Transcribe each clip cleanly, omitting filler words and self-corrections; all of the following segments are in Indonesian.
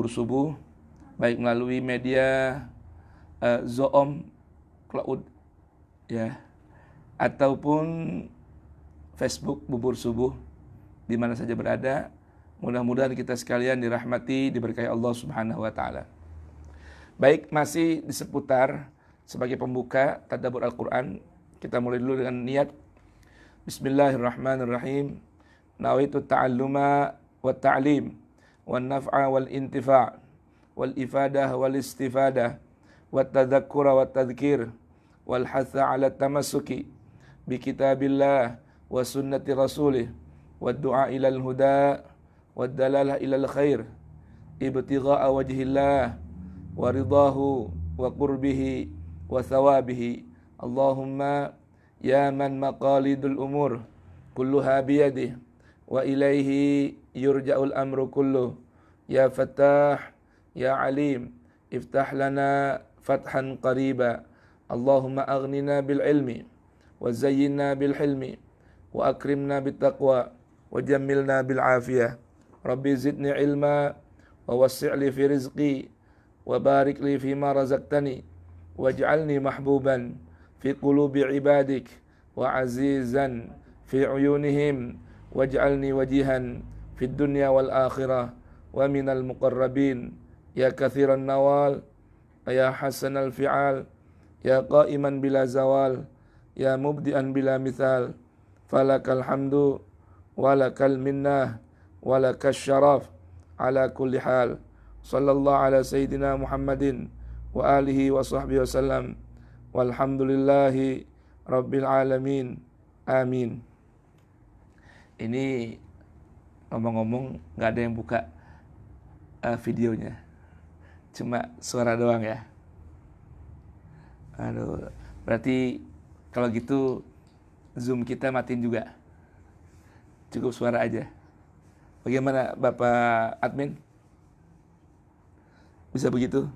subuh, baik melalui media Zoom, Cloud, ya, ataupun Facebook Bubur Subuh, di mana saja berada. Mudah-mudahan kita sekalian dirahmati, diberkahi Allah Subhanahu wa taala. Baik, masih di seputar sebagai pembuka tadabbur Al-Qur'an, kita mulai dulu dengan niat. Bismillahirrahmanirrahim. Nawaitu ta'alluma wa ta'lim wa naf'a wal intifa' wal ifadah wal istifadah wa tadhakkura wa tadhkir wal hatha 'ala tamassuki bi kitabillah wa sunnati rasulih wa du'a ilal huda wa dalalah ilal khair ibtigha'a wajhillah wa ridahu wa qurbihi wa thawabihi. Allahumma ya man maqalidul umur kulluha biyadihi wa ilaihi yurja'ul amru kulluh. Ya Fattah ya Alim iftah lana fathan qariba. Allahumma aghnina bil ilmi wa zayyinna bil hilmi wa akrimna bit taqwa wa jammilna bil afiyah. Rabbi zidni ilma wa wassi'li fi rizqi wa barik li fima razaqtani waj'alni mahbuban fi qulubi ibadik wa azizan fi uyunihim waj'alni wajihan fid dunya wal akhirah wa minal muqarrabin. Ya kathiran nawal ya hasanal fi'al ya qa'iman bila zawal ya mubdi'an bila mithal falakal hamdu walakal minnah walakal syaraf ala kulli hal. Sallallahu ala sayyidina Muhammadin wa alihi wa sahbihi wasallam walhamdulillahi rabbil alamin. Amin. Ini ngomong-ngomong gak ada yang buka videonya, cuma suara doang ya. Aduh, berarti kalau gitu Zoom kita matiin juga, cukup suara aja. Bagaimana Bapak Admin? Bisa begitu?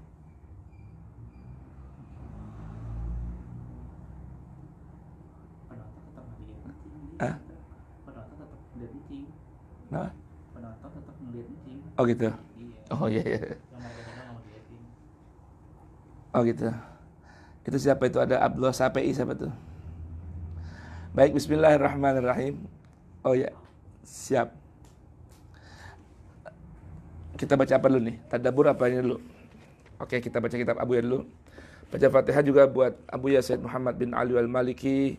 Ah? Nah? Oh gitu. Oh iya. Oh gitu. Itu siapa itu? Ada Abdullah Sapei, siapa tuh? Baik, bismillahirrahmanirrahim. Oh ya, siap. Kita baca apa dulu nih? Tadabbur apa ini dulu? Oke, kita baca kitab Abuya dulu. Baca Fatihah juga buat Abuya Said Muhammad bin Ali al-Maliki,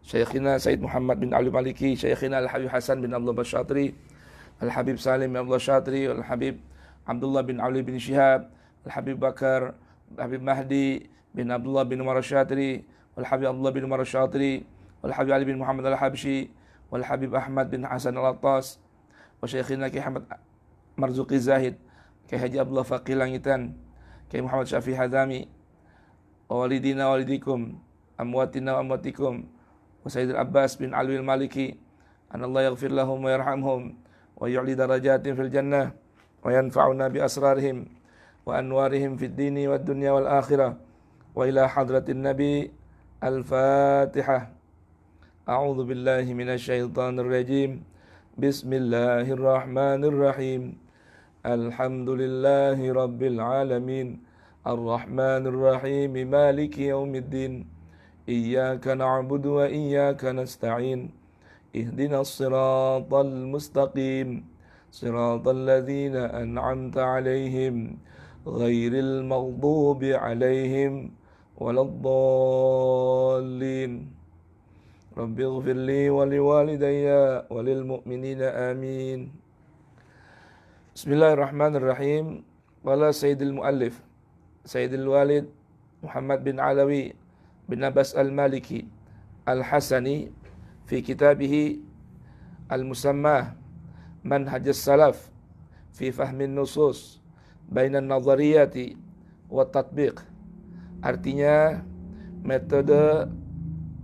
Syekhina Said Muhammad bin Ali al-Maliki, Syekhina Al-Habib Hasan bin Abdullah Basyatri, Al-Habib Salim bin Abdullah Syatri, Al-Habib Abdullah bin Ali bin Syihab, Al-Habib Bakar, Al-Habib Mahdi bin Abdullah bin Umar Syatri, Al-Habib Abdullah bin Umar Syatri, Al-Habib Ali bin Muhammad Al-Habsyi, Al-Habib Ahmad bin Hasan Al-Attas, wa Syekhina Ki Ahmad Marzuqi Zahid, Ki Haji Abdullah Faqih Langitan, Ki Muhammad Syafi Hadami, wa walidina walidikum, amwatina wa amwatikum, wa Sayyidil Abbas bin Alwi al-Maliki, anallahu yaghfir lahum wa yarhamhum wa yu'li darajatin fil jannah wa yanfa'una bi asrarihim wa anwarihim fid dini wad dunya wal akhirah. Wa ila hadratin nabi. Al-Fatihah. A'udzu billahi minasy syaithanir rajim. Bismillahirrahmanirrahim. Alhamdulillahi rabbil alamin. Ar-Rahmanir Rahim. Maliki yaumiddin. Iyyaka na'budu wa iyyaka nasta'in. Ihdinas siratal mustaqim. Siratal ladzina an'amta 'alaihim ghairil maghdubi 'alaihim waladdallin. Rabbi ighfirli wa liwalidayya wa lil mu'minina amin. Bismillahirrahmanirrahim. Qala Sayyidil Muallif Sayyidil Walid Muhammad bin Alawi bin Abbas al-Maliki al-Hasani fi kitabihi al-musammah Manhajus Salaf fi fahmin nusus bainan nazariyati wa tatbiq. Artinya metode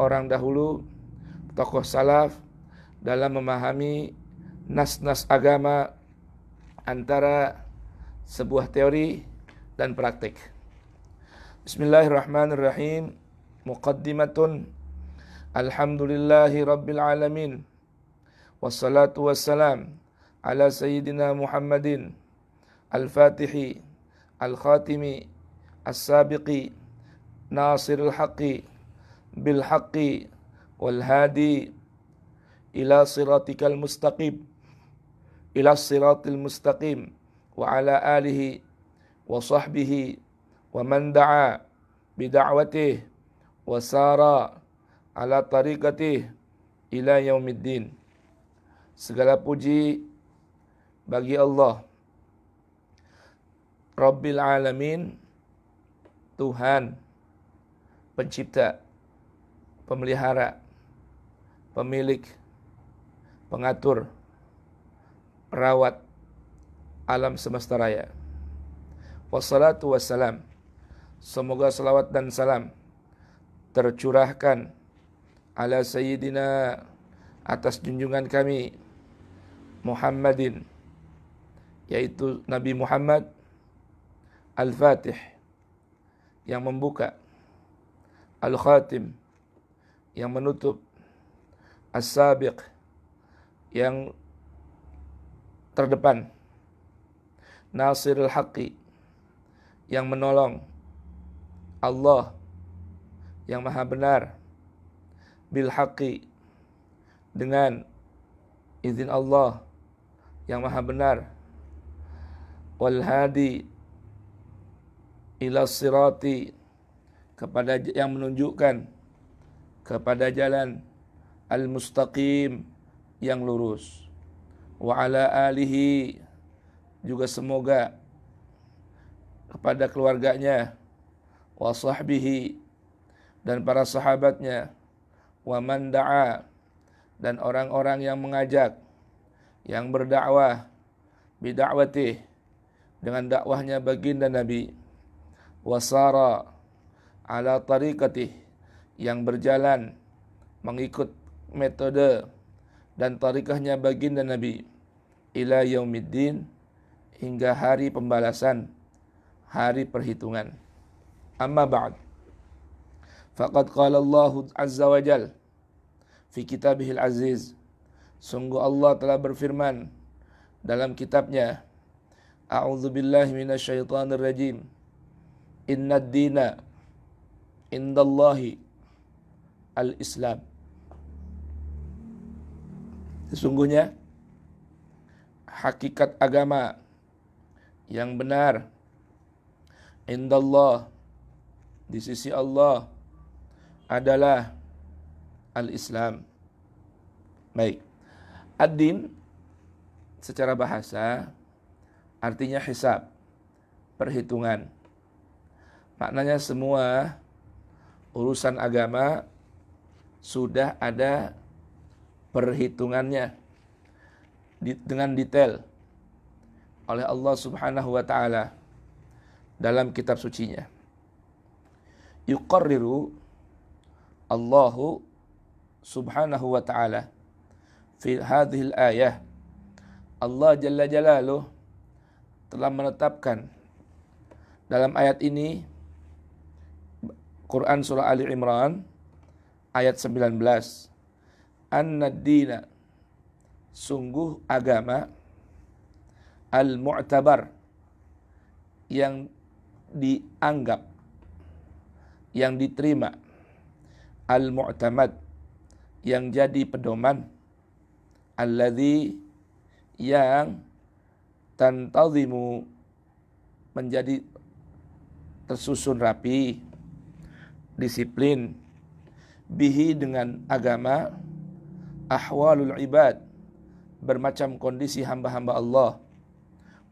orang dahulu, tokoh salaf dalam memahami nas-nas agama antara sebuah teori dan praktik. Bismillahirrahmanirrahim. Muqaddimatun. Alhamdulillahi rabbil alamin. Wassalatu wassalam ala sayyidina Muhammadin al-fatihi, al-khatimi, as-sabiqi, nasirul haqqi, bil haqqi, wal hadi ila siratikal mustaqim, ila siratil mustaqim, wa ala alihi wa sahbihi wa man da'a bida'watih wa sara ala tariqatih ila yaumiddin. Segala puji bagi Allah, Rabbil Alamin, Tuhan, pencipta, pemelihara, pemilik, pengatur, perawat alam semesta raya. Wassalatu wassalam, semoga salawat dan salam tercurahkan ala sayyidina, atas junjungan kami Muhammadin, yaitu Nabi Muhammad, Al-Fatih, yang membuka, Al-Khatim, yang menutup, As-Sabiq, yang terdepan, Nasirul Haqqi, yang menolong, Allah, yang maha benar, Bil Haqqi, dengan izin Allah, yang maha benar, Wal Hadi, ila sirati, kepada yang menunjukkan kepada jalan, al-mustaqim, yang lurus, wa ala alihi, juga semoga kepada keluarganya, wa sahbihi, dan para sahabatnya, wa man da'a, dan orang-orang yang mengajak, yang berdakwah, bidakwatih, dengan dakwahnya baginda Nabi, wasara ala tariqatih, yang berjalan mengikut metode dan tarikahnya baginda Nabi, ila yaumiddin, hingga hari pembalasan, hari perhitungan. Amma ba'd, faqad qala Allah azza wa jal fi kitabihil aziz, sungguh Allah telah berfirman dalam kitabnya, a'udzu billahi minasyaitonir rajim, innad dina indallahi al-Islam. Sesungguhnya hakikat agama yang benar, indallah, di sisi Allah, adalah al-Islam. Baik, ad-din secara bahasa artinya hisab, perhitungan. Maknanya semua urusan agama sudah ada perhitungannya dengan detail oleh Allah Subhanahu wa taala dalam kitab sucinya. Yuqarriru Allahu Subhanahu wa taala fi hadhil ayah, Allah Jalla Jalaluh telah menetapkan dalam ayat ini, Quran surah Ali Imran ayat 19, annad-dina, sungguh agama, al-mu'tabar, yang dianggap, yang diterima, al-mu'tamad, yang jadi pedoman, alladzi, yang tantazimu, menjadi tersusun rapi, disiplin, bihi, dengan agama, ahwalul ibad, bermacam kondisi hamba-hamba Allah,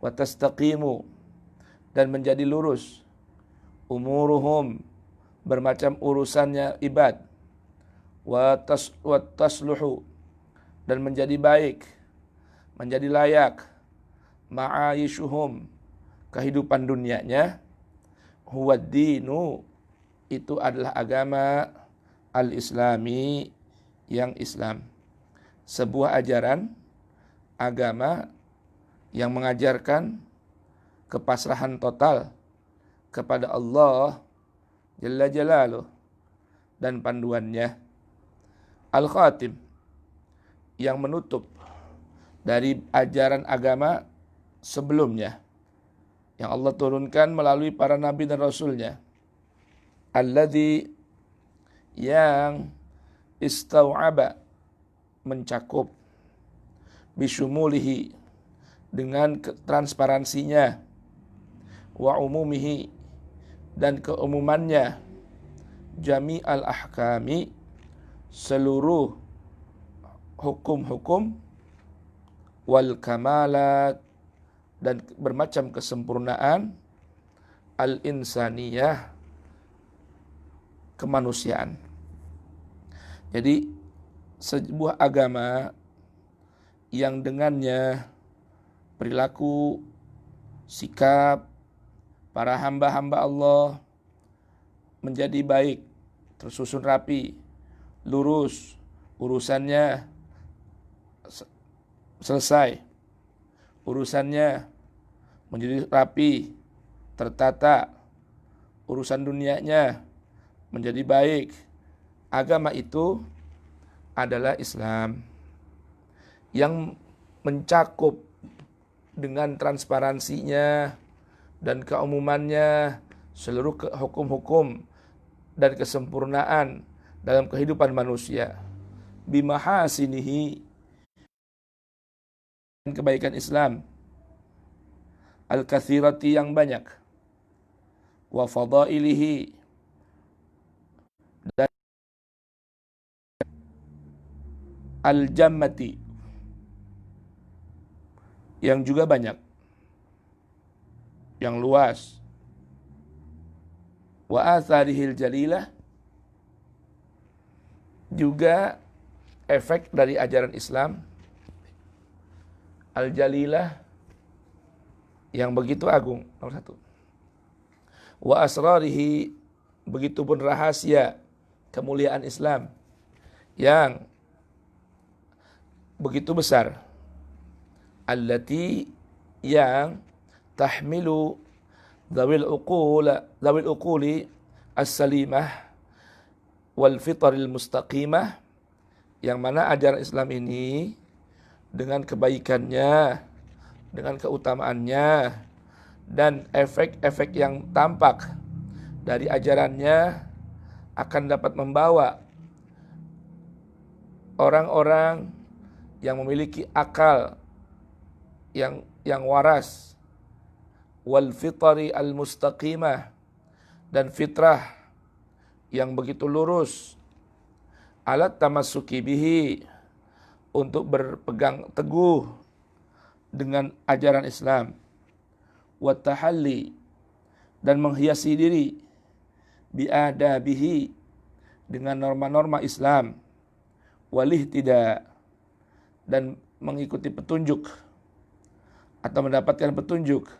wa tastaqimu, dan menjadi lurus, umuruhum, bermacam urusannya ibad, wa tasluhu, dan menjadi baik, menjadi layak, ma'ayishuhum, kehidupan dunianya, huwa dinu, itu adalah agama al-islami, yang Islam. Sebuah ajaran agama yang mengajarkan kepasrahan total kepada Allah Jalla Jalaluh dan panduannya. Al-Khatim, yang menutup dari ajaran agama sebelumnya. yang Allah turunkan melalui para nabi dan rasulnya. Alladzi, yang istau'aba, mencakup, bisyumulihi, dengan transparansinya, wa umumihi, dan keumumannya, jami'al ahkami, seluruh hukum-hukum, wal kamalat, dan bermacam kesempurnaan, al insaniyah, kemanusiaan. Jadi sebuah agama yang dengannya perilaku, sikap para hamba-hamba Allah menjadi baik, tersusun rapi, lurus, urusannya selesai, urusannya menjadi rapi, tertata, urusan dunianya menjadi baik. Agama itu adalah Islam yang mencakup dengan transparansinya dan keumumannya seluruh hukum-hukum dan kesempurnaan dalam kehidupan manusia. Bimahasinihi, kebaikan Islam, al-kathirati, yang banyak, wa fadailihi, dan al-jammati, yang juga banyak, yang luas, wa atharihil jalilah, juga efek dari ajaran Islam, al-jalilah, yang begitu agung, nomor satu. Wa asrarihi, begitu pun rahasia kemuliaan Islam yang begitu besar, allati, yang tahmilu dhawil uquli as-salimah wal fitril mustaqimah, yang mana ajaran Islam ini dengan kebaikannya, dengan keutamaannya, dan efek-efek yang tampak dari ajarannya akan dapat membawa orang-orang yang memiliki akal yang waras, wal fitri al mustaqimah, dan fitrah yang begitu lurus, alat tamassuki bihi, untuk berpegang teguh dengan ajaran Islam, wa tahalli, dan menghiasi diri, biadabihi, dengan norma-norma Islam, walih tidak, dan mengikuti petunjuk atau mendapatkan petunjuk,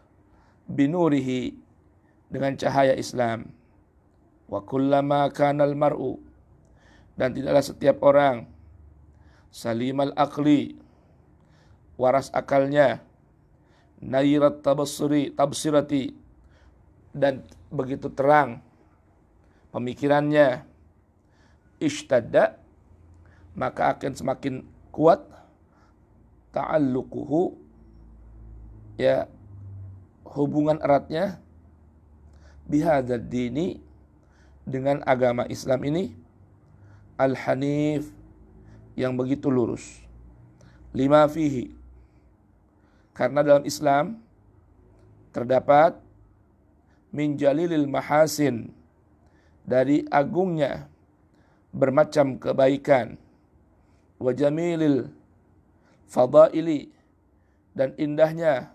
binurihi, dengan cahaya Islam, wa kullama kanal mar'u, dan tidaklah setiap orang, salimal aqli, waras akalnya, nairat tabsirati, dan begitu terang pemikirannya, ishtadda, maka akan semakin kuat, ta'alluquhu, ya, hubungan eratnya, bihadzal dini, dengan agama Islam ini, al-hanif, yang begitu lurus, lima fihi, karena dalam Islam terdapat min jalilil mahasin, dari agungnya bermacam kebaikan, wa jamilil fadaili, dan indahnya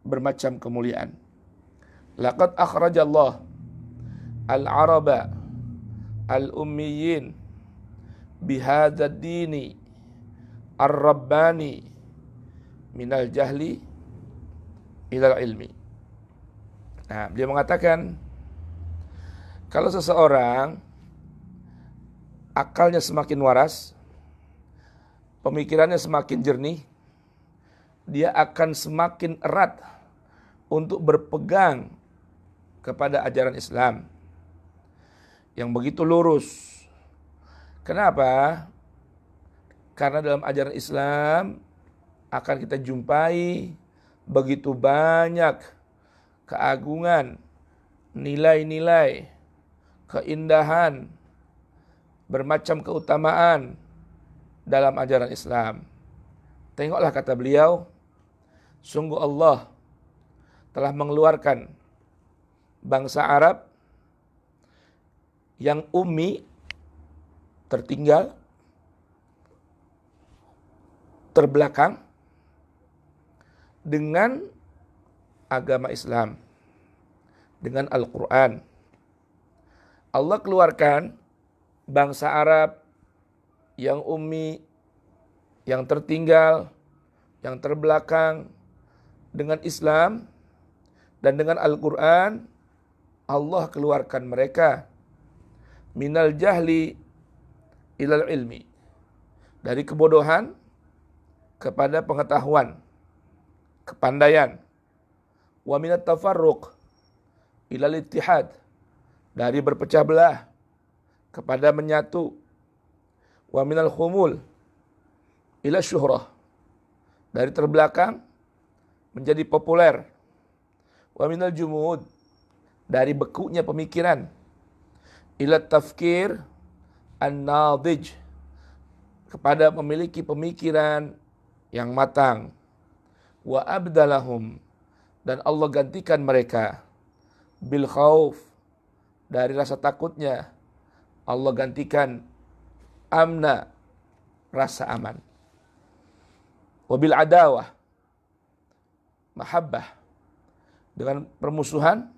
bermacam kemuliaan. Laqad akhrajallah al-araba al-ummiyin bihadzal dini ar-rabbani minal jahli ilal ilmi. Nah, dia mengatakan kalau seseorang akalnya semakin waras, pemikirannya semakin jernih, dia akan semakin erat untuk berpegang kepada ajaran Islam yang begitu lurus. Kenapa? Karena dalam ajaran Islam akan kita jumpai begitu banyak keagungan, nilai-nilai, keindahan, bermacam keutamaan dalam ajaran Islam. Tengoklah kata beliau, sungguh Allah telah mengeluarkan bangsa Arab yang ummi, tertinggal, terbelakang dengan agama Islam, dengan Al-Quran. Allah keluarkan bangsa Arab yang ummi, yang tertinggal, yang terbelakang dengan Islam dan dengan Al-Quran. Allah keluarkan mereka minal jahli ilal ilmi, dari kebodohan kepada pengetahuan, kepandaian. Wa minat tafarruq ilal ittihad, dari berpecah belah kepada menyatu. Wa minal khumul ila syuhrah, dari terbelakang menjadi populer. Wa minal jumud, dari bekunya pemikiran. Ila tafkir an-nadij, kepada memiliki pemikiran yang matang. Wa abdalahum, dan Allah gantikan mereka bil khauf, dari rasa takutnya Allah gantikan amna, rasa aman. Wabil adawah, mahabbah, dengan permusuhan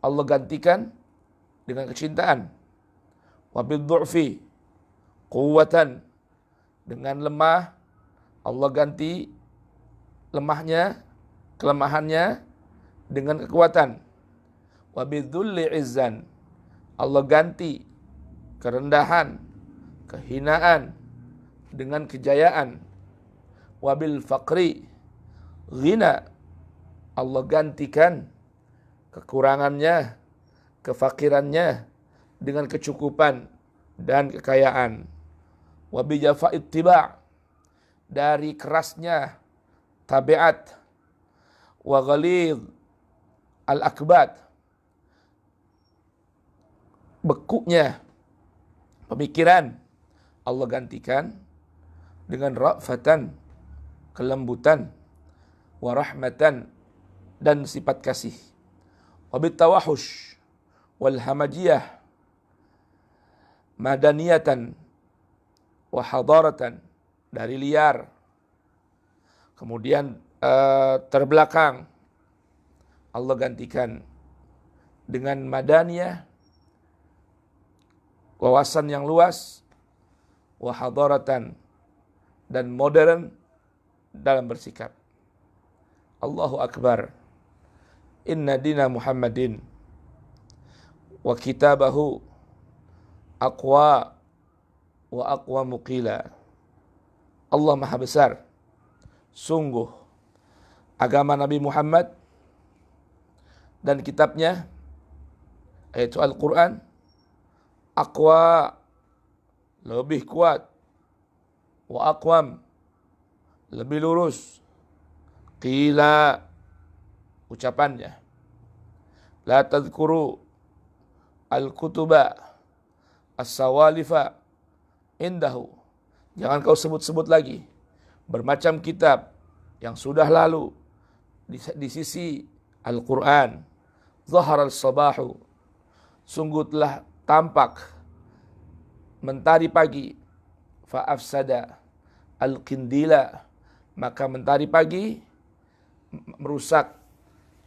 Allah gantikan dengan kecintaan. Wabil du'fi quwwatan, dengan lemah Allah ganti lemahnya, kelemahannya dengan kekuatan. Wabil dhulli izzan, Allah ganti kerendahan, kehinaan dengan kejayaan. Wabil faqri ghina, Allah gantikan kekurangannya, kefakirannya dengan kecukupan dan kekayaan. Wabi jafa ittiba', dari kerasnya tabiat. Wa ghalidh al-akbat, bekunya pemikiran Allah gantikan dengan ra'fatan, kelembutan. Wa rahmatan, dan sifat kasih. Wabit tawahush wal hamajiyah madaniyatan wa hadaratan, dari liar kemudian terbelakang Allah gantikan dengan madaniyah, wawasan yang luas, wa hadaratan, dan modern dalam bersikap. Allahu Akbar. Inna dina Muhammadin wa kitabahu aqwa wa aqwa muqila. Allah Maha Besar. Sungguh agama Nabi Muhammad dan kitabnya, yaitu Al-Quran, aqwa, lebih kuat, wa aqwam, lebih lurus, qila, ucapannya. La tadhkuru al-kutuba as-sawalifa indahu, jangan kau sebut-sebut lagi bermacam kitab yang sudah lalu di sisi Al-Quran. Zahar al-sabahu, sungguh telah tampak mentari pagi. Fa'afsada al-qindila, maka mentari pagi merusak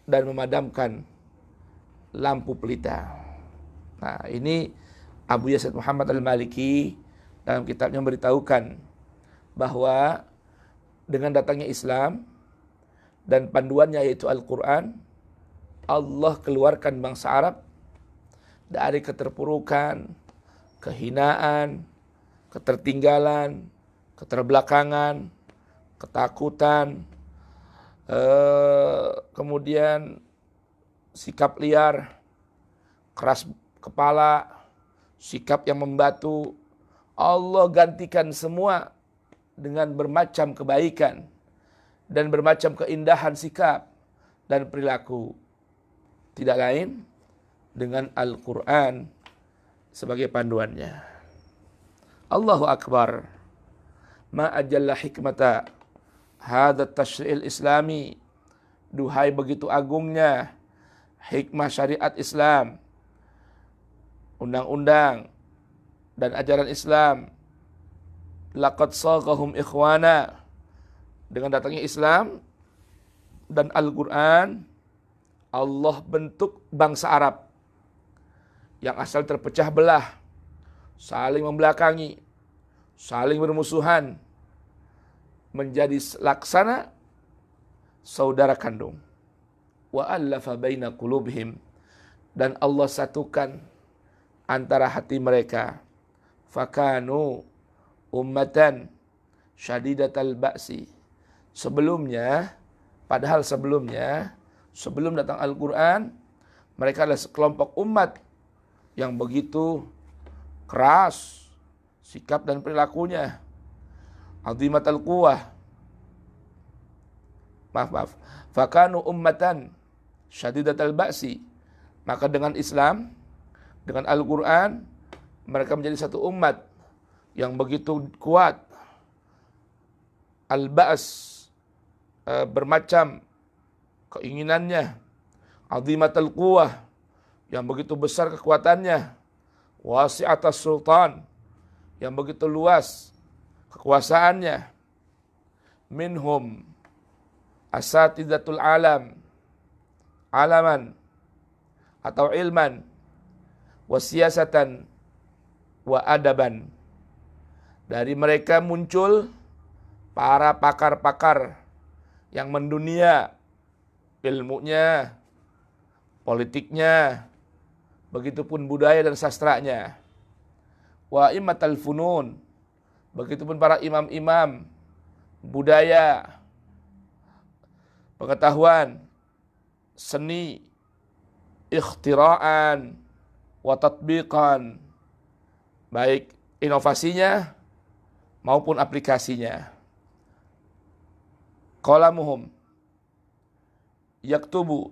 dan memadamkan lampu pelita. Nah, ini Abu Yazid Muhammad al-Maliki dalam kitabnya memberitahukan bahwa dengan datangnya Islam dan panduannya yaitu Al-Quran, Allah keluarkan bangsa Arab dari keterpurukan, kehinaan, ketertinggalan, keterbelakangan, ketakutan, kemudian sikap liar, keras kepala, sikap yang membatu. Allah gantikan semua dengan bermacam kebaikan dan bermacam keindahan sikap dan perilaku. tidak lain dengan Al-Quran sebagai panduannya. Allahu Akbar. Ma ajalla hikmata hadha tashri'il islami. Duhai begitu agungnya hikmah syariat Islam, undang-undang dan ajaran Islam. Laqad saghahum ikhwana. Dengan datangnya Islam dan Al-Quran, Allah bentuk bangsa Arab yang asal terpecah belah, saling membelakangi, saling bermusuhan, menjadi laksana saudara kandung. Wa allafa baina qulubihim. Dan Allah satukan antara hati mereka. Fakanu ummatan syadidatal ba'si. Padahal sebelumnya, sebelum datang Al-Quran, mereka adalah sekelompok umat yang begitu keras sikap dan perilakunya. Azimatal quwwah. Maaf. Fakanu ummatan syadidatal ba'si. Maka dengan Islam, dengan Al-Quran, mereka menjadi satu umat yang begitu kuat. Al-ba's, bermacam keinginannya. Azimatul quwwah, yang begitu besar kekuatannya. Wasi'atas sultan, yang begitu luas kekuasaannya. Minhum asatidatul alaman atau ilman, wasiyasatan wa adaban. Dari mereka muncul para pakar-pakar yang mendunia, ilmunya, politiknya, begitupun budaya dan sastranya. Wa immatal funun, begitupun para imam-imam budaya, pengetahuan, seni, ikhtiraan, wa tatbiqan, baik inovasinya maupun aplikasinya. Qalamuhum yaktubu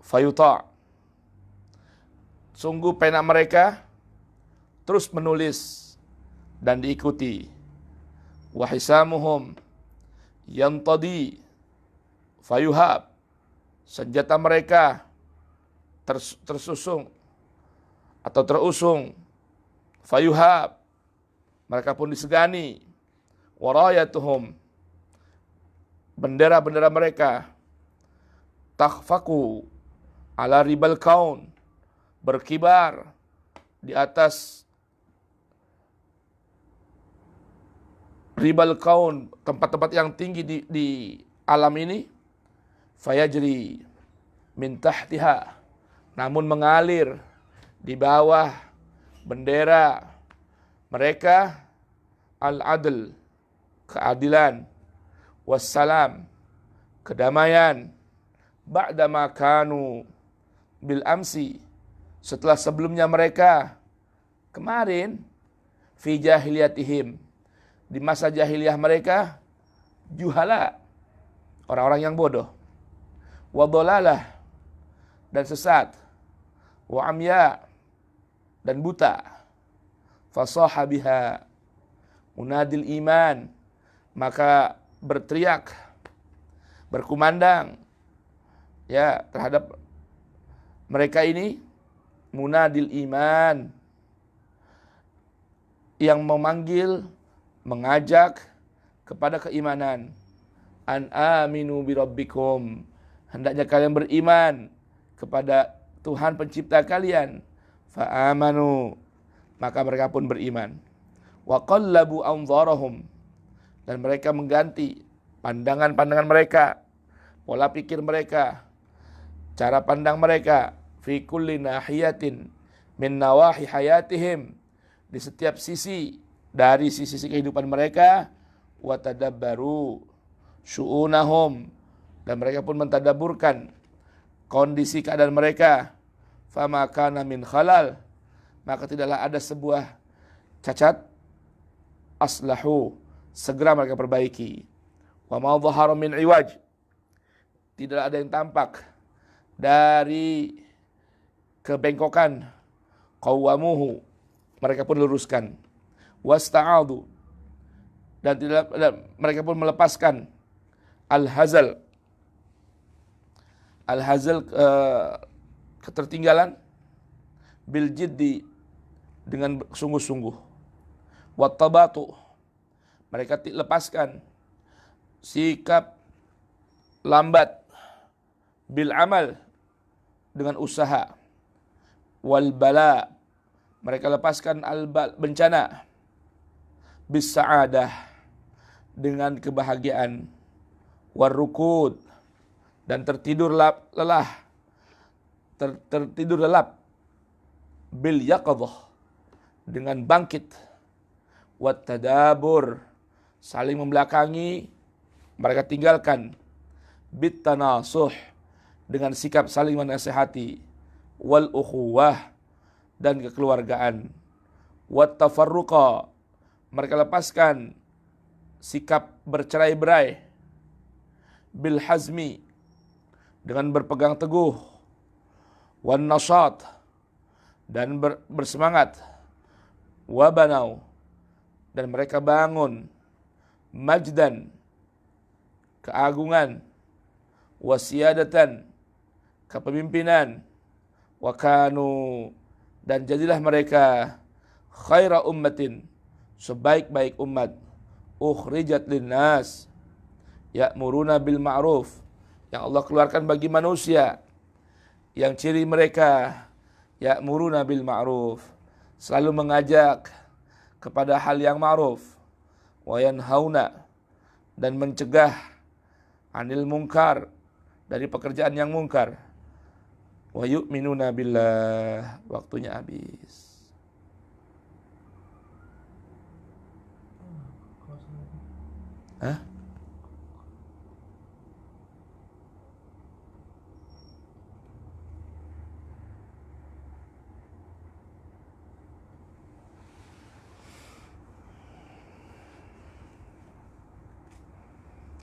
fayuta'. Sungguh pena mereka terus menulis dan diikuti. Wa hisamuhum yantadi fayuhab. Senjata mereka tersusung atau terusung. Fayuhab, mereka pun disegani. Warayatuhum, bendera-bendera mereka takhfaku ala ribal kaun, berkibar di atas ribal kaun, tempat-tempat yang tinggi di alam ini. Fayajri min tahtiha, namun mengalir di bawah bendera mereka al-adl, keadilan, wassalam, kedamaian, ba'dama kanu bil amsi, setelah sebelumnya mereka kemarin, fi jahiliyatihim, di masa jahiliyah mereka, juhala, orang-orang yang bodoh, wa dhalalah, dan sesat, wa amya, dan buta. Fasaha biha munadil iman, maka berteriak, berkumandang ya terhadap mereka ini munadil iman, yang memanggil, mengajak kepada keimanan. An aminu birabbikum, hendaknya kalian beriman kepada Tuhan pencipta kalian. Fa amanu, maka mereka pun beriman. Wa qallabu anzarahum, dan mereka mengganti pandangan-pandangan mereka, pola pikir mereka, cara pandang mereka, fi kulli nahiyatin min nawahi hayatihim, di setiap sisi dari sisi kehidupan mereka. Wa tadabbaru syu'unahum, dan mereka pun mentadaburkan kondisi keadaan mereka. Fama kana min khalal, maka tidaklah ada sebuah cacat, aslahu, segera mereka perbaiki. Wa ma dhahara min iwaj, tidaklah ada yang tampak dari kebengkokan, qawamuhu, mereka pun luruskan, wasta'adu, dan mereka pun melepaskan al-hazal, ketertinggalan, bil jiddi, dengan sungguh-sungguh, wattabatu, mereka lepaskan sikap lambat, bil amal, dengan usaha, wal bala, mereka lepaskan bencana, bis sa'adah, dengan kebahagiaan, war rukud, dan tertidur lelap, bil yaqadhah, dengan bangkit, wat tadabur, saling membelakangi, mereka tinggalkan, bit tanasuh, dengan sikap saling menasihati, wal ukhuwah, dan kekeluargaan, wat tafarruqa, mereka lepaskan sikap bercerai-berai, bil hazmi, dengan berpegang teguh, wan nashat, dan bersemangat, wabanau, dan mereka bangun, majdan, keagungan, wasiyadatan, kepemimpinan, wakanu, dan jadilah mereka khaira ummatin, sebaik-baik umat, ukhrijat linnas, ya'muruna bil ma'ruf, yang Allah keluarkan bagi manusia, yang ciri mereka ya'muruna bil ma'ruf, selalu mengajak kepada hal yang ma'ruf, wa yanhauna, dan mencegah anil munkar, dari pekerjaan yang mungkar, wa yu'minuna billah. Waktunya habis. Hah?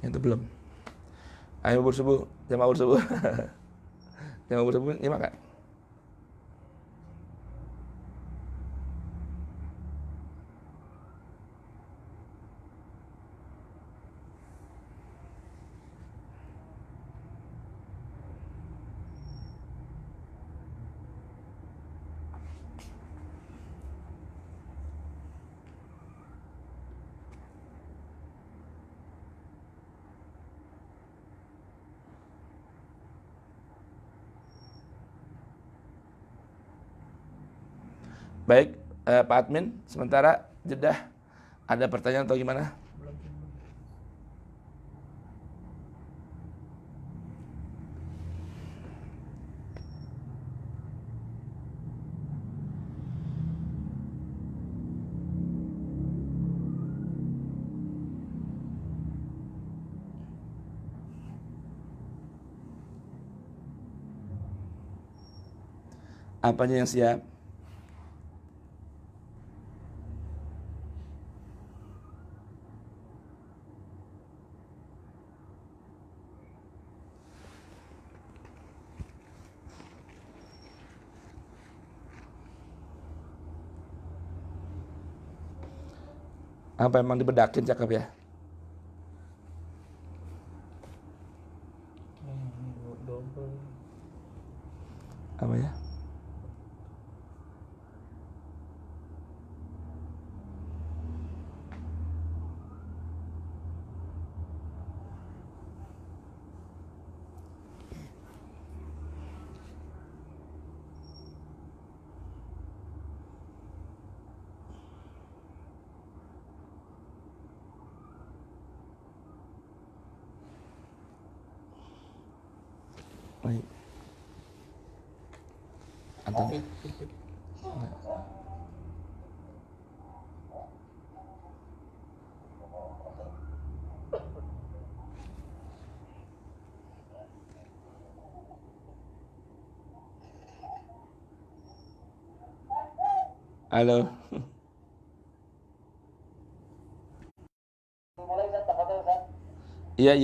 Yang itu belum. Ayo bersubuh, jamaah bersubuh. Jamaah bersubuh nyimak kan? Baik, Pak Admin, sementara jeda, ada pertanyaan atau gimana? Apanya yang siap? Apa emang dibedakin cakep ya? Apa ya? Baik. Atau halo. Iya.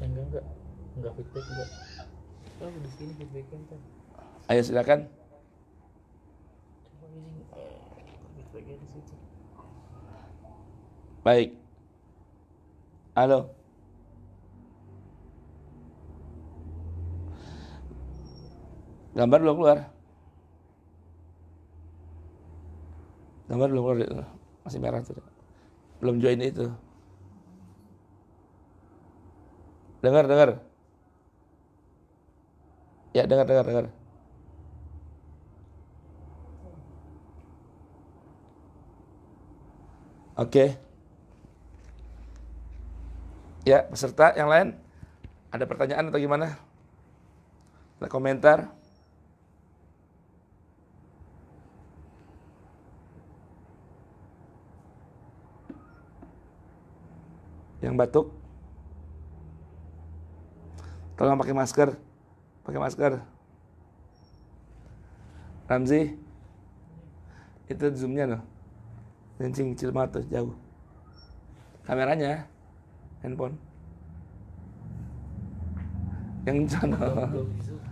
Enggak. Enggak feedback enggak. Oh, di sini feedbacknya ntar. Ayo silakan. Coba ini feedbacknya di situ. Baik. Halo. Gambar belum keluar. Gambar belum keluar. Masih merah tuh. Belum join itu. Dengar. Ya, dengar. Oke. Ya, peserta yang lain ada pertanyaan atau gimana? Ada komentar? Yang batuk? Tolong pakai masker. Ramzi, itu zoomnya loh. Kencing kecil banget tuh, jauh. Kameranya, handphone. Yang sana. Belum zoom.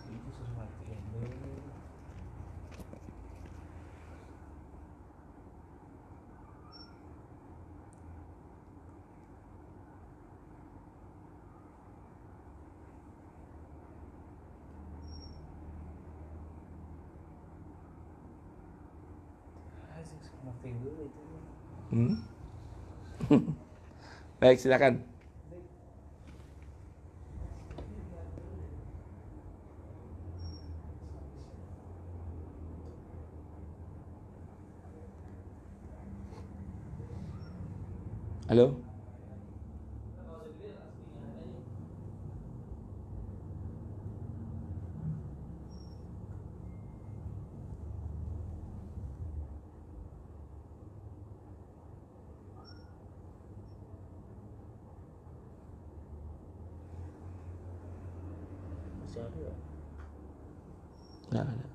Itu sudah matiin dulu. Asik, matiin dulu itu. Baik, silakan. Halo. Masih ada ya? Nggak ada.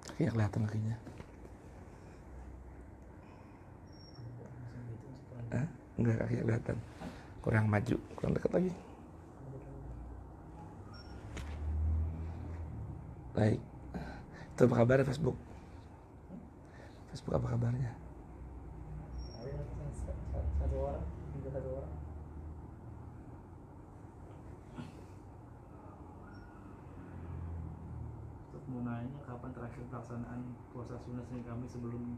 Kakinya kelihatan kakinya. Enggak, kakinya kelihatan. Kurang maju, kurang dekat lagi. Baik. Itu apa kabar Facebook? Facebook apa kabarnya? Ada satu orang, juga satu orang. Untuk mau nanya kapan terakhir pelaksanaan puasa sunnah Senin kami sebelum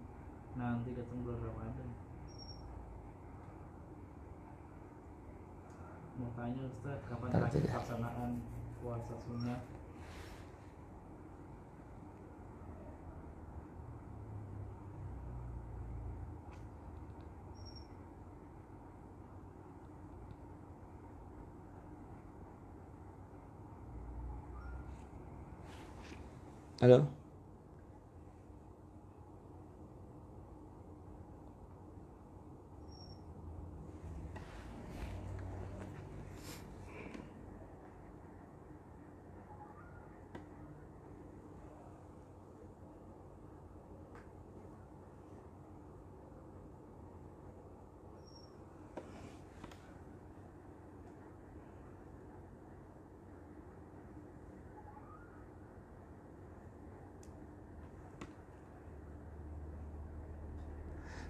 nanti datang bulan Ramadan. Mau tanya Ustaz, kapan terakhir pelaksanaan puasa sunnah? Halo.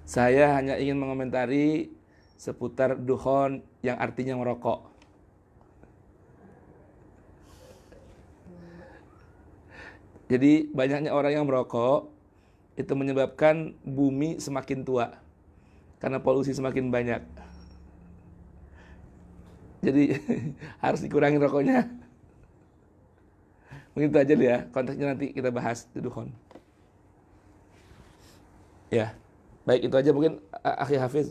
Saya hanya ingin mengomentari seputar dukhon yang artinya merokok. Jadi banyaknya orang yang merokok itu menyebabkan bumi semakin tua karena polusi semakin banyak. Jadi harus dikurangi rokoknya. Mungkin itu aja deh ya, konteksnya nanti kita bahas di dukhon. Ya, baik itu aja mungkin Akhi Hafiz.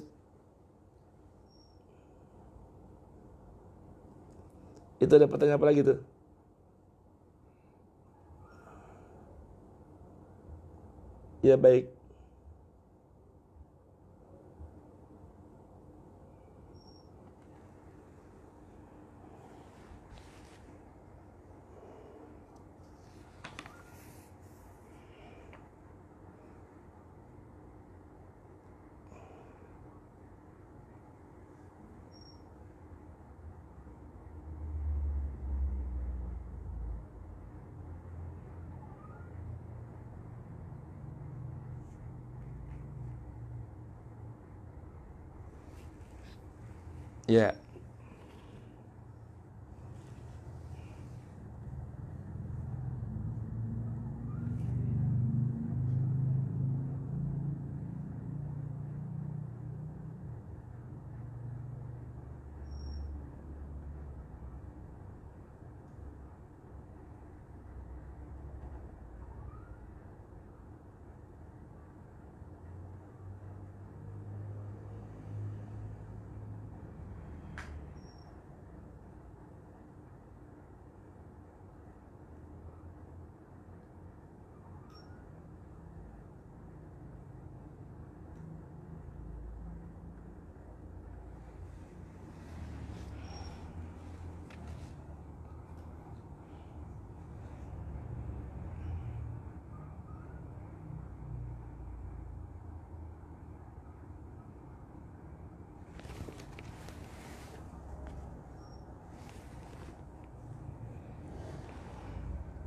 Itu ada pertanyaan apa lagi tuh? Ya baik. Ya.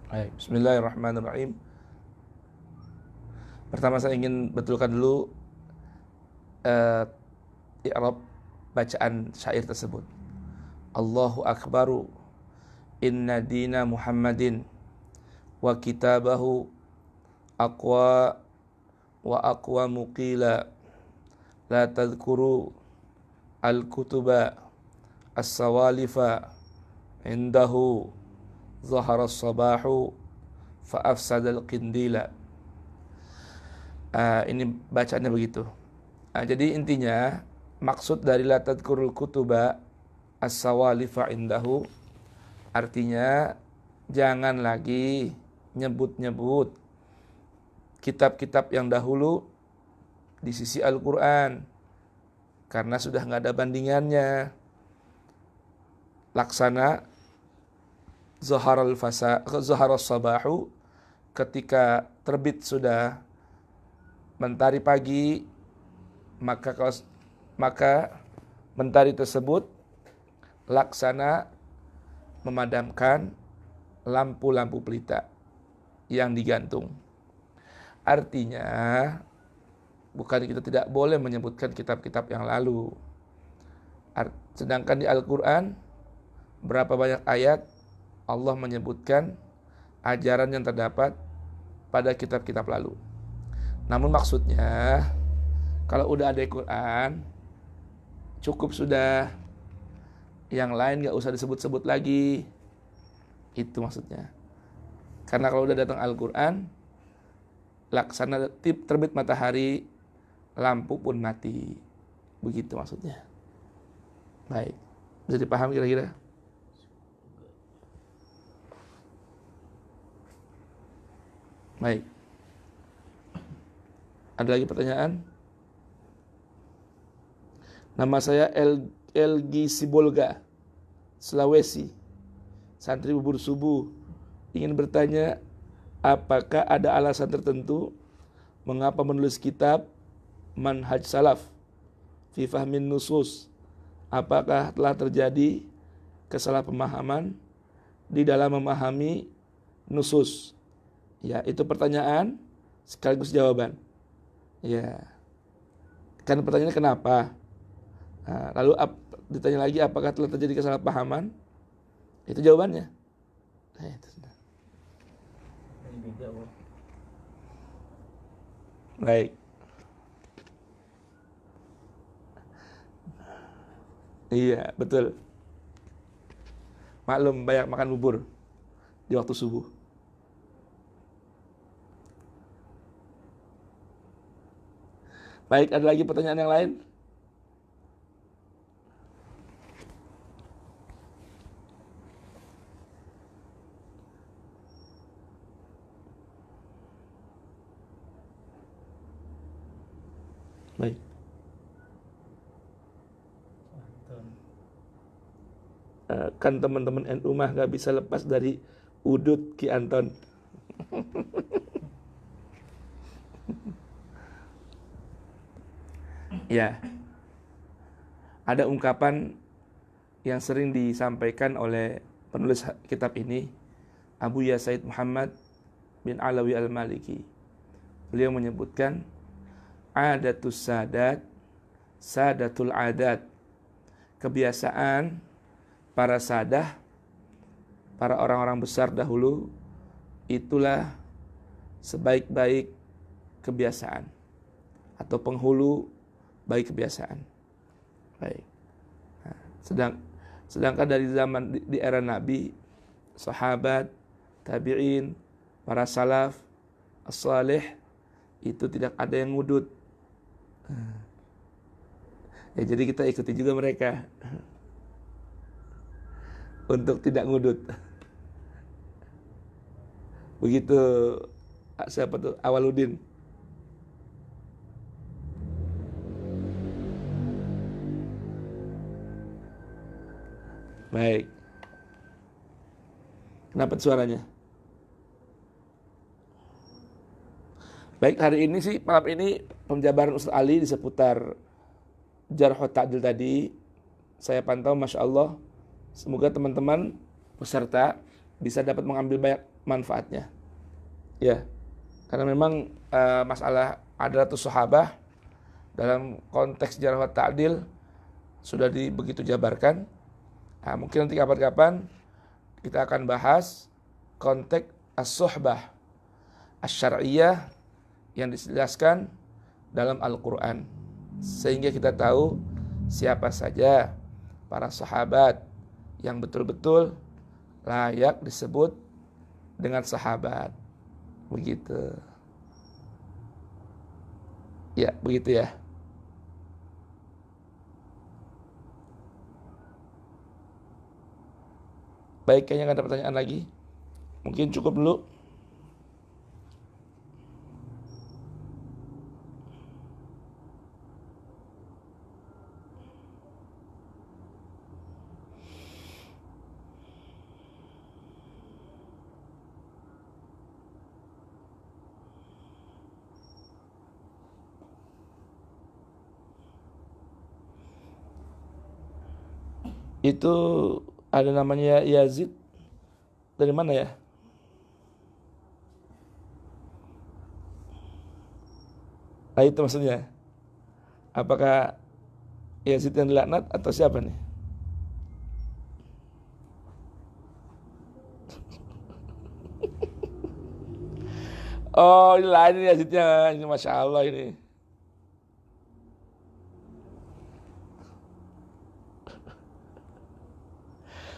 Baik, bismillahirrahmanirrahim. Pertama saya ingin betulkan dulu i'rab bacaan syair tersebut. Allahu akbaru inna dina Muhammadin wa kitabahu aqwa wa aqwa muqila la tadhkuru al-kutuba as-sawalifa indahu zahara as-sabahu fa afsada al-qindila. Ini bacaannya begitu. Jadi intinya maksud dari la tadhkurul kutuba as-sawalifa indahu artinya jangan lagi nyebut-nyebut kitab-kitab yang dahulu di sisi Al-Quran karena sudah nggak ada bandingannya. Laksana zaharas sabahu, ketika terbit sudah mentari pagi, maka mentari tersebut laksana memadamkan lampu-lampu pelita yang digantung. Artinya bukan kita tidak boleh menyebutkan kitab-kitab yang lalu. Sedangkan di Al-Quran berapa banyak ayat Allah menyebutkan ajaran yang terdapat pada kitab-kitab lalu. Namun maksudnya kalau udah ada Al-Quran cukup sudah, yang lain gak usah disebut-sebut lagi. Itu maksudnya. Karena kalau udah datang Al-Quran, laksana terbit matahari, lampu pun mati. Begitu maksudnya. Baik, bisa dipaham kira-kira? Baik. Ada lagi pertanyaan? Nama saya Elgi Sibolga, Sulawesi, santri bubur subuh. Ingin bertanya, apakah ada alasan tertentu mengapa menulis kitab Manhaj Salaf fi Fahmin Nusus? Apakah telah terjadi kesalahpahaman di dalam memahami nusus? Ya, itu pertanyaan sekaligus jawaban. Ya, kan pertanyaannya kenapa? Nah, lalu ditanya lagi apakah telah terjadi kesalahpahaman? Itu jawabannya. Nah, itu sudah. Baik. Iya, betul. Maklum banyak makan bubur di waktu subuh. Baik, ada lagi pertanyaan yang lain? Baik. Anton. Kan teman-teman NU mah gak bisa lepas dari udut Ki Anton. Ya, ada ungkapan yang sering disampaikan oleh penulis kitab ini, Abu Ya Said Muhammad bin Alawi Al-Maliki. Beliau menyebutkan, adatus sadat, sadatul adat. Kebiasaan para sadah, para orang-orang besar dahulu, itulah sebaik-baik kebiasaan atau penghulu baik kebiasaan. Baik. Nah, sedangkan dari zaman di era Nabi, sahabat, tabi'in, para salaf, as-salih, itu tidak ada yang ngudut. Ya, jadi kita ikuti juga mereka untuk tidak ngudut. Begitu siapa tuh? Awaludin. Baik. Kenapa suaranya? Baik, hari ini sih, malam ini pemjabaran Ustaz Ali di seputar Jarh wa Ta'dil tadi saya pantau, Masya Allah. Semoga teman-teman peserta bisa dapat mengambil banyak manfaatnya. Ya, karena memang masalah adalatus sahabah dalam konteks Jarh wa Ta'dil sudah begitu jabarkan. Nah, mungkin nanti kapan-kapan kita akan bahas konteks as-suhbah asy-syar'iyyah yang dijelaskan dalam Al-Quran, sehingga kita tahu siapa saja para sahabat yang betul-betul layak disebut dengan sahabat. Begitu. Ya, begitu ya. Baik, kayaknya nggak ada pertanyaan lagi. Mungkin cukup dulu. Itu ada namanya Yazid. Dari mana ya? Nah, itu maksudnya. Apakah Yazid yang dilaknat atau siapa nih? Oh, ini lain Yazidnya. Ini Masya Allah ini.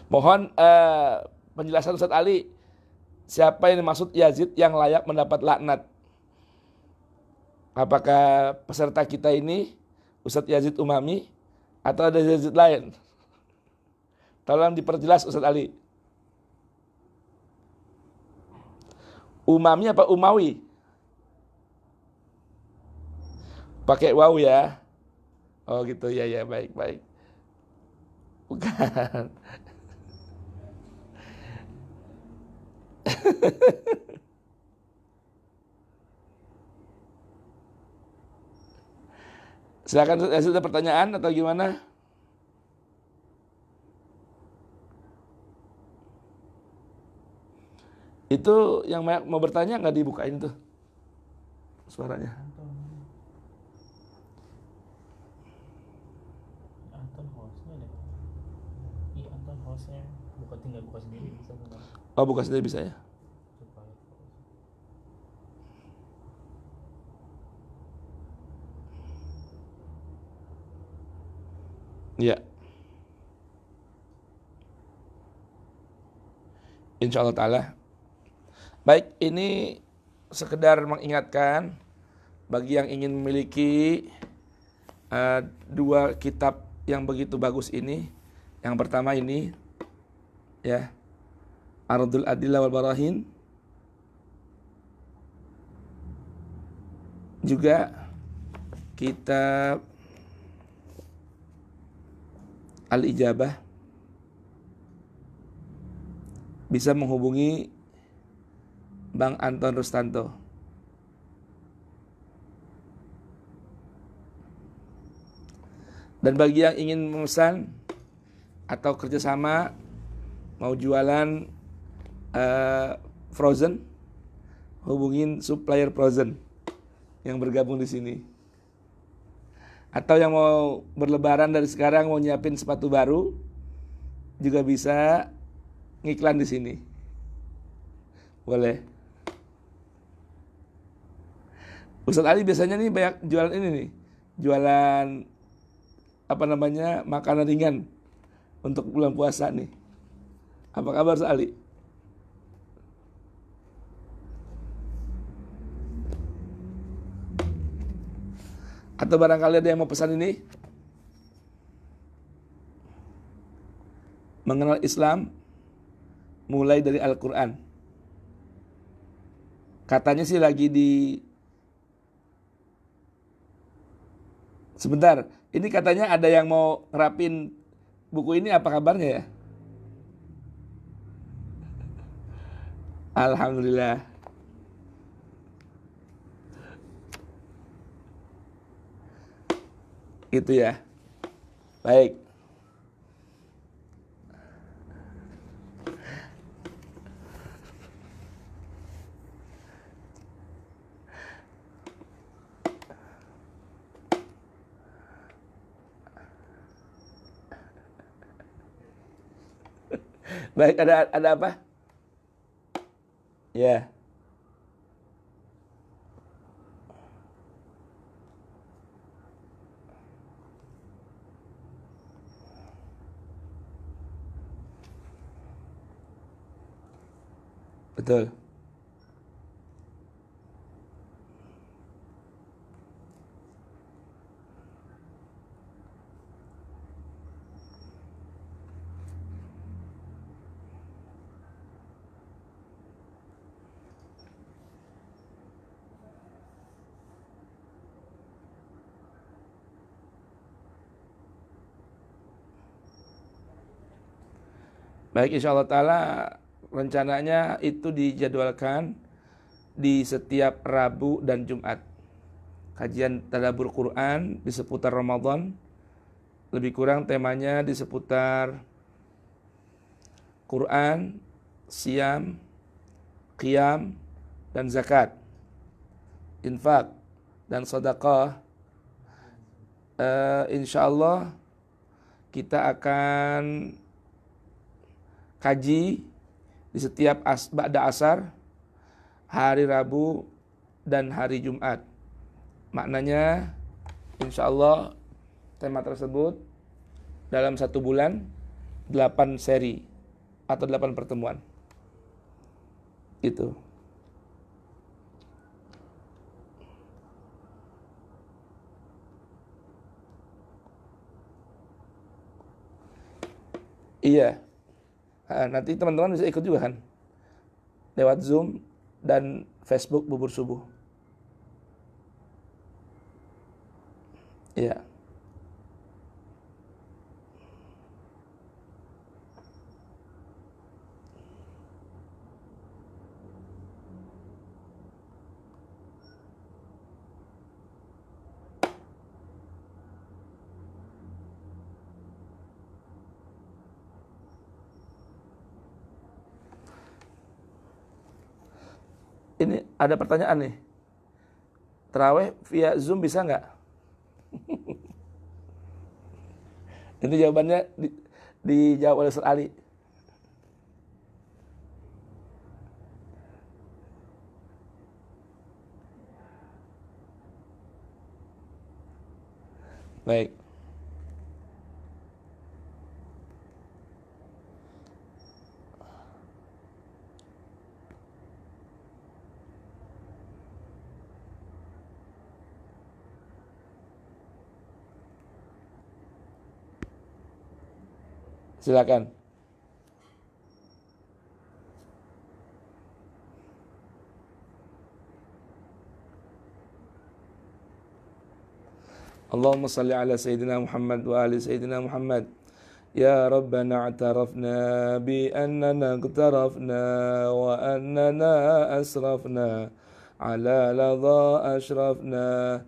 Mohon penjelasan Ustaz Ali. Siapa yang dimaksud Yazid yang layak mendapat laknat? Apakah peserta kita ini Ustaz Yazid Umami atau ada Yazid lain? Tolong diperjelas Ustaz Ali. Umami apa Umawi? Pakai waw ya. Oh gitu, ya ya, baik baik. Bukan. Silakan, sudah pertanyaan atau gimana? Itu yang mau bertanya nggak dibukain tuh suaranya? Anton hostnya deh. Iya, Anton hostnya tinggal buka sendiri bisa bukan? Oh, buka sendiri bisa ya? Supaya Iya. Insya Allah Ta'ala. Baik, ini sekedar mengingatkan bagi yang ingin memiliki dua kitab yang begitu bagus ini. Yang pertama ini ya, Ardul Adillah wal Barahin. Juga kitab Al-Ijabah, bisa menghubungi Bang Anton Rustanto. Dan bagi yang ingin memesan atau kerjasama, mau jualan frozen, hubungin supplier frozen yang bergabung di sini. Atau yang mau berlebaran dari sekarang, mau nyiapin sepatu baru, juga bisa ngiklan di sini. Boleh. Ustadz Ali biasanya nih banyak jualan ini nih, jualan makanan ringan untuk bulan puasa nih. Apa kabar Ustadz Ali? Atau barangkali ada yang mau pesan ini? Mengenal Islam mulai dari Al-Quran. Katanya sih lagi sebentar, ini katanya ada yang mau ngerapin buku ini, apa kabarnya ya? Alhamdulillah. Itu ya. Baik. Baik, ada apa? Ya. Betul. Baik, insya Allah ta'ala rencananya itu dijadwalkan di setiap Rabu dan Jumat. Kajian tadabbur Quran di seputar Ramadan. Lebih kurang temanya di seputar Quran, Siam, Qiyam, dan Zakat, Infak, dan Sedekah. Insya Allah kita akan kaji di setiap ba'da asar, hari Rabu dan hari Jumat. Maknanya insya Allah tema tersebut dalam 1 bulan 8 seri atau 8 pertemuan. Itu. Iya. Nanti teman-teman bisa ikut juga kan, lewat Zoom dan Facebook Bubur Subuh. Iya. Ini ada pertanyaan nih. Tarawih via Zoom bisa nggak? Itu jawabannya dijawab oleh Ustaz Ali. Baik. Silakan. Allahumma salli ala Sayyidina Muhammad wa ali Sayyidina Muhammad. Ya Rabbana a'tarafna bi annana iqtarafna wa annana asrafna ala ladha ashrafna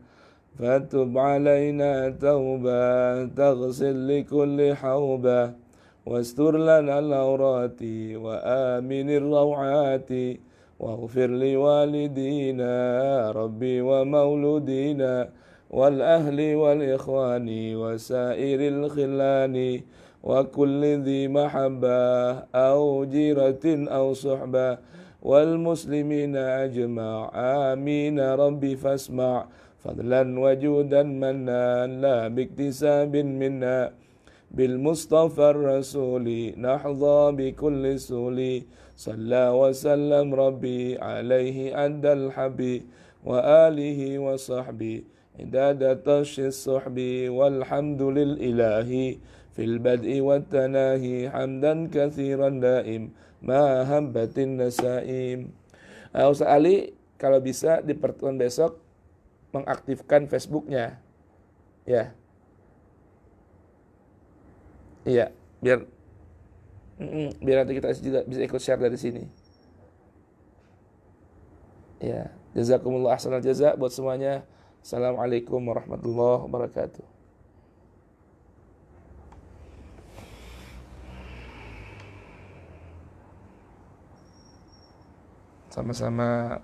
fatub alaina tauba taghsil li kulli hauba wastur lana al-awrati wa aminir rawati waghfir li walidina rabbi wa mauludina wal ahli wal ikhwani wa sairil khilani wa kulli dhi mahabbah au jiratin au suhbah wal muslimina ajma' amin rabbi fasma' fadlan wajudan mannan la biktisabin minna bil mustafa rasuli nahdha bi kulli suli salla wa sallam rabbi alaihi andal habi wa alihi wa sahbi idada tashis suhbi walhamdulil ilahi fil bad'i wat tanahi hamdan katsiran daim ma habbatin nasaim. Ustaz Ali kalau bisa di pertemuan besok mengaktifkan Facebooknya, ya, iya, biar nanti kita juga bisa ikut share dari sini. Ya, jazakumullah ahsanal jaza buat semuanya. Assalamualaikum warahmatullahi wabarakatuh. Sama-sama.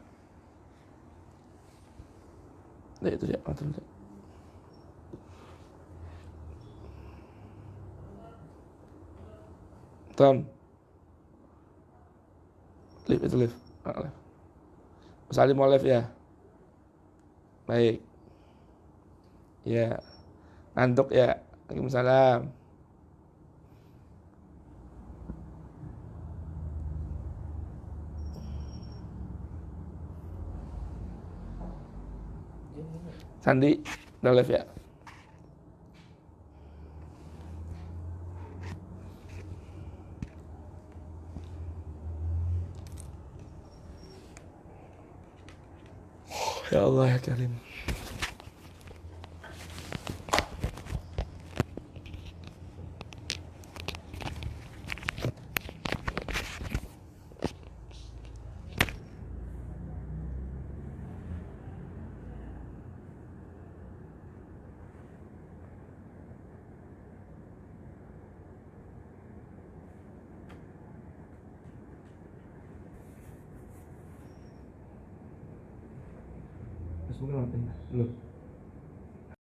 Nah, itu ya, Tom. Live itu live. Mas Ali mau live ya? Baik. Ya. Ngantuk ya. Waalaikumsalam. Sandi, udah live ya? Ya Allah ya Karim. Facebooknya matiin belum?